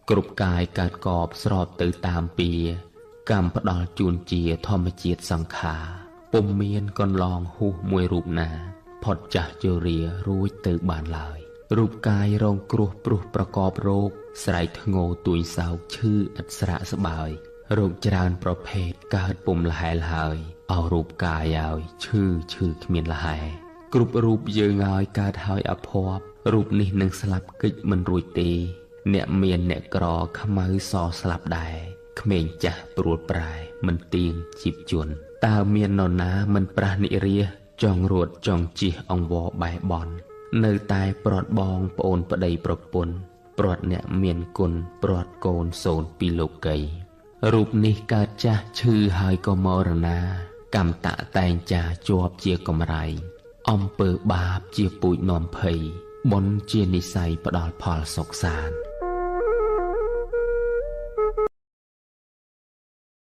គ្រប់កាយកើតកបស្របទៅតាមពីកម្មផ្ដល់ជូនជាធម្មជាតិសង្ខារពុំមានកន្លងហួសមួយរូបណាផុតចាស់ជរារួចទៅបានឡើយរូបកាយរងគ្រោះព្រោះប្រកបរោគស្រែកធ្ងោទួយសោកឈឺឥតស្រាកស្បើយរោគច្រើនប្រភេទកើតពុំលហែលហើយអោរូបកាយឲ្យឈឺគ្មានលហែគ្រប់រូបយើងឲ្យកើតហើយអភ័ព្វរូបនេះនឹងស្លាប់កិច្ចមិនរួចទេអ្នកមានអ្នកក្រខ្មៅសស្លាប់ដែរក្មេងចាស់ព្រួលប្រែមិនទៀងជីបជន់តើមាននរណាមិនប្រះនិរាសចង់រួតចង់ជិះអង្វរបេះបន់នៅតែព្រាត់បងប្អូនប្តីប្រពន្ធព្រាត់អ្នកមានគុណព្រាត់កូនសូនពីលោកីរូបនេះកើតចាស់ឈឺហើយក៏មរណាកម្មតៈតែងចាជាប់ជាកំរៃអំពើបាបជាពូជនាំភ័យបុណ្យជានិស័យផ្ដល់ផលសុខសាន្ត